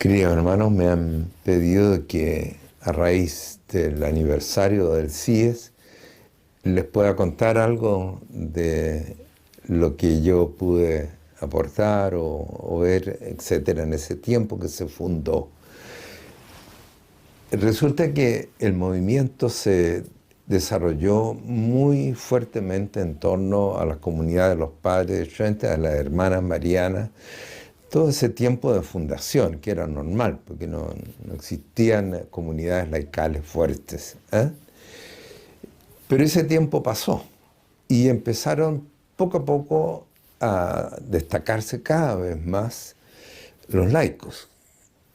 Queridos hermanos, me han pedido que a raíz del aniversario del CIES les pueda contar algo de lo que yo pude aportar o ver, etcétera, en ese tiempo que se fundó. Resulta que el movimiento se desarrolló muy fuertemente en torno a la comunidad de los padres de Schwente, a las hermanas marianas, todo ese tiempo de fundación, que era normal, porque no existían comunidades laicales fuertes, ¿eh? Pero ese tiempo pasó y empezaron poco a poco a destacarse cada vez más los laicos,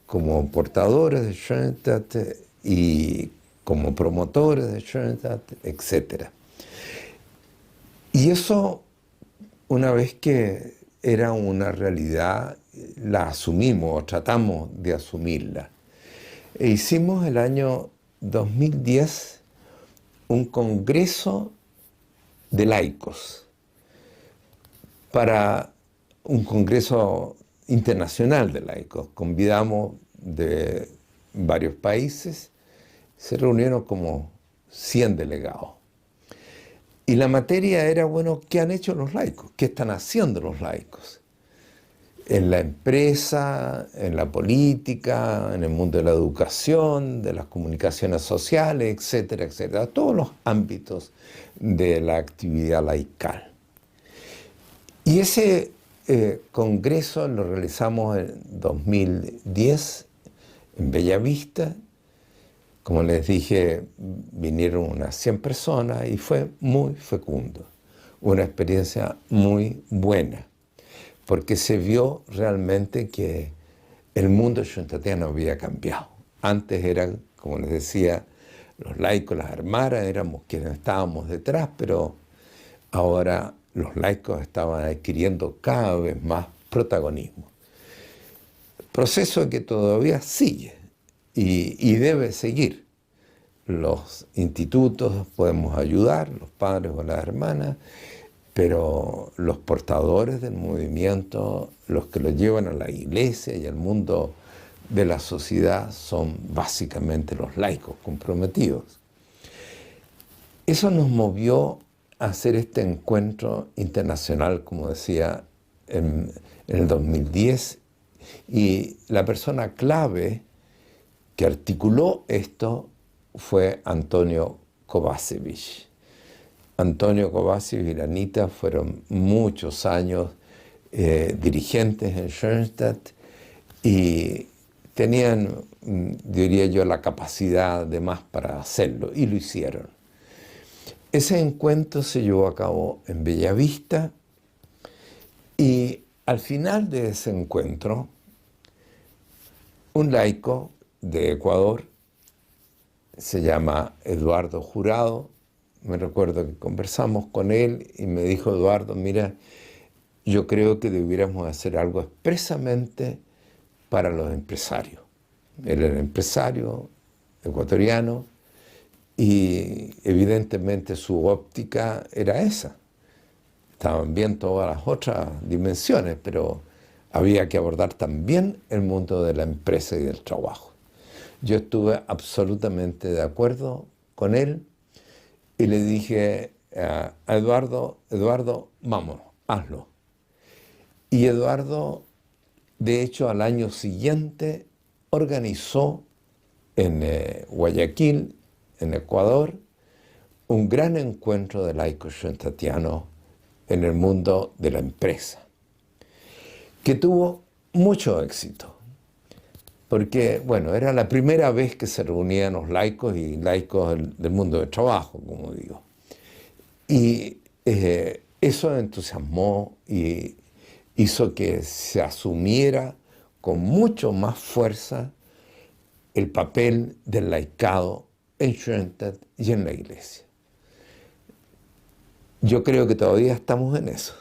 como portadores de Schoenstatt y como promotores de Schoenstatt, etc. Y eso, una vez que era una realidad, la asumimos o tratamos de asumirla. E hicimos el año 2010 un congreso de laicos, para un congreso internacional de laicos. Convidamos de varios países, se reunieron como 100 delegados. Y la materia era, bueno, ¿qué han hecho los laicos? ¿Qué están haciendo los laicos? En la empresa, en la política, en el mundo de la educación, de las comunicaciones sociales, etcétera, etcétera. Todos los ámbitos de la actividad laical. Y ese congreso lo realizamos en 2010 en Bellavista. Como les dije, vinieron unas 100 personas y fue muy fecundo. Una experiencia muy buena, porque se vio realmente que el mundo schoenstattiano había cambiado. Antes eran, como les decía, los laicos, las hermanas, éramos quienes estábamos detrás, pero ahora los laicos estaban adquiriendo cada vez más protagonismo. Proceso que todavía sigue y debe seguir. Los institutos podemos ayudar, los padres o las hermanas, pero los portadores del movimiento, los que lo llevan a la iglesia y al mundo de la sociedad, son básicamente los laicos comprometidos. Eso nos movió a hacer este encuentro internacional, como decía, en el 2010, y la persona clave que articuló esto fue Antonio Kovacevic. Antonio Kovacevic y Anita fueron muchos años dirigentes en Schoenstatt y tenían, diría yo, la capacidad de más para hacerlo, y lo hicieron. Ese encuentro se llevó a cabo en Bellavista y al final de ese encuentro, un laico de Ecuador, se llama Eduardo Jurado, me recuerdo que conversamos con él y me dijo: Eduardo, mira, yo creo que debiéramos hacer algo expresamente para los empresarios. Él era empresario ecuatoriano y evidentemente su óptica era esa. Estaban bien todas las otras dimensiones, pero había que abordar también el mundo de la empresa y del trabajo. Yo estuve absolutamente de acuerdo con él y le dije a Eduardo, vámonos, hazlo. Y Eduardo, de hecho, al año siguiente organizó en Guayaquil, en Ecuador, un gran encuentro de laicos schoenstattianos en el mundo de la empresa, que tuvo mucho éxito. Porque, bueno, era la primera vez que se reunían los laicos y laicos del mundo del trabajo, como digo. Y eso entusiasmó y hizo que se asumiera con mucho más fuerza el papel del laicado en Schoenstatt y en la iglesia. Yo creo que todavía estamos en eso.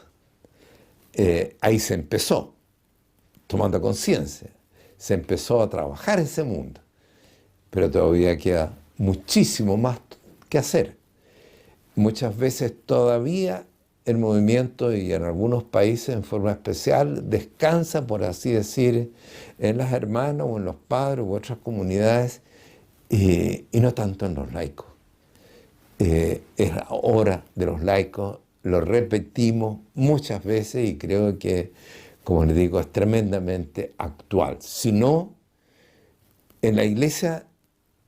Ahí se empezó, tomando conciencia. Se empezó a trabajar ese mundo, pero todavía queda muchísimo más que hacer. Muchas veces todavía el movimiento, y en algunos países en forma especial, descansa, por así decir, en las hermanas o en los padres u otras comunidades, y no tanto en los laicos. Es la hora de los laicos, lo repetimos muchas veces y creo que, como les digo, es tremendamente actual. Si no, en la iglesia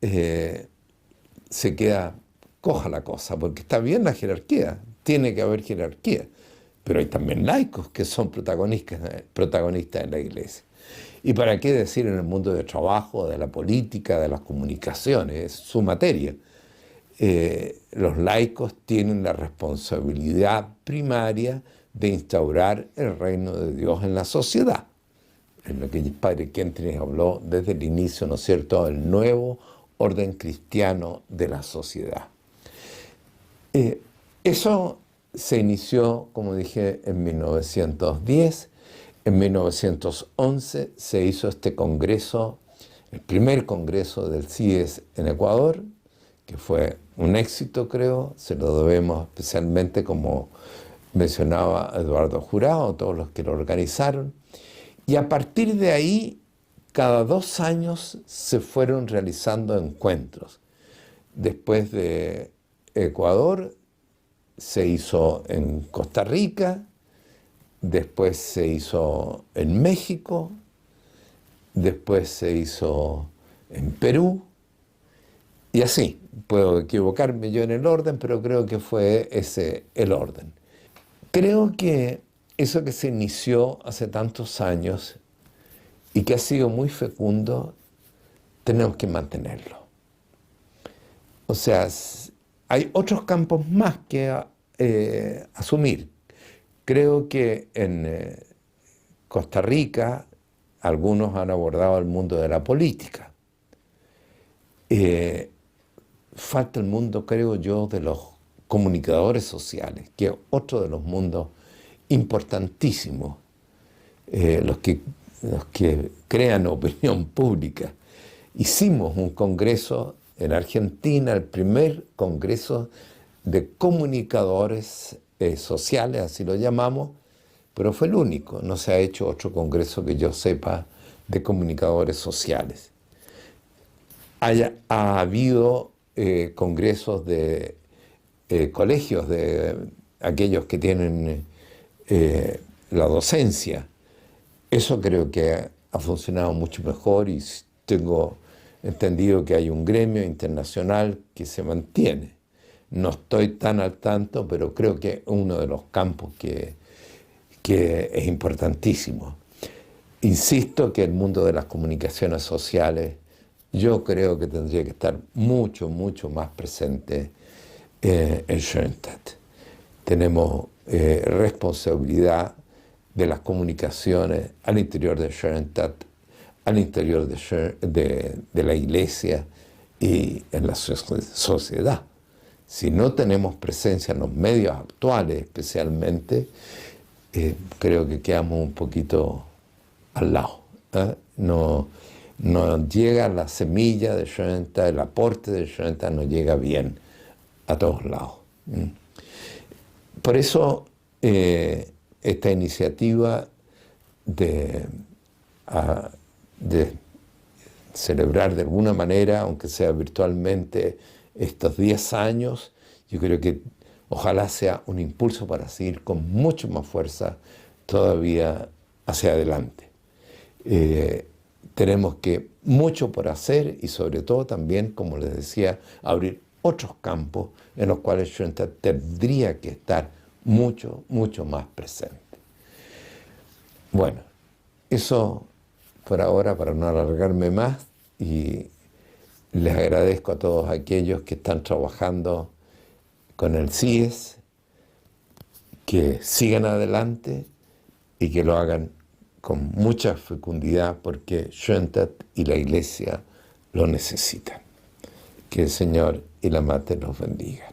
se queda coja la cosa, porque está bien la jerarquía, tiene que haber jerarquía, pero hay también laicos que son protagonistas en la iglesia. ¿Y para qué decir en el mundo del trabajo, de la política, de las comunicaciones? Es su materia. Los laicos tienen la responsabilidad primaria de instaurar el reino de Dios en la sociedad. En lo que el padre Kentrich habló desde el inicio, ¿no es cierto?, el nuevo orden cristiano de la sociedad. Eso se inició, como dije, en 1910. En 1911 se hizo este congreso, el primer congreso del CIES en Ecuador, que fue un éxito, creo. Se lo debemos especialmente, como mencionaba Eduardo Jurado, a todos los que lo organizaron. Y a partir de ahí, cada 2 años se fueron realizando encuentros. Después de Ecuador, se hizo en Costa Rica, después se hizo en México, después se hizo en Perú, y así. Puedo equivocarme yo en el orden, pero creo que fue ese el orden. Creo que eso que se inició hace tantos años y que ha sido muy fecundo, tenemos que mantenerlo. O sea, hay otros campos más que asumir. Creo que en Costa Rica algunos han abordado el mundo de la política. Falta el mundo, creo yo, de los comunicadores sociales, que es otro de los mundos importantísimos, los que crean opinión pública. Hicimos un congreso en Argentina, el primer congreso de comunicadores sociales, así lo llamamos, pero fue el único. No se ha hecho otro congreso que yo sepa de comunicadores sociales. Ha habido congresos de colegios, de aquellos que tienen la docencia. Eso creo que ha funcionado mucho mejor y tengo entendido que hay un gremio internacional que se mantiene. No estoy tan al tanto, pero creo que es uno de los campos que es importantísimo. Insisto que el mundo de las comunicaciones sociales, yo creo que tendría que estar mucho, mucho más presente en Schoenstatt. Tenemos responsabilidad de las comunicaciones al interior de Schoenstatt, al interior de la iglesia y en la sociedad. Si no tenemos presencia en los medios actuales especialmente, creo que quedamos un poquito al lado. No llega la semilla de Schoenstatt, el aporte de Schoenstatt no llega bien a todos lados. Por eso esta iniciativa de celebrar de alguna manera, aunque sea virtualmente, estos 10 años, yo creo que ojalá sea un impulso para seguir con mucho más fuerza todavía hacia adelante. Tenemos mucho por hacer y sobre todo también, como les decía, abrir otros campos en los cuales Schoenstatt tendría que estar mucho, mucho más presente. Bueno, eso por ahora, para no alargarme más, y les agradezco a todos aquellos que están trabajando con el CIES, que sigan adelante y que lo hagan con mucha fecundidad, porque Schoenstatt y la Iglesia lo necesitan. Que el Señor y la Mater los bendigan.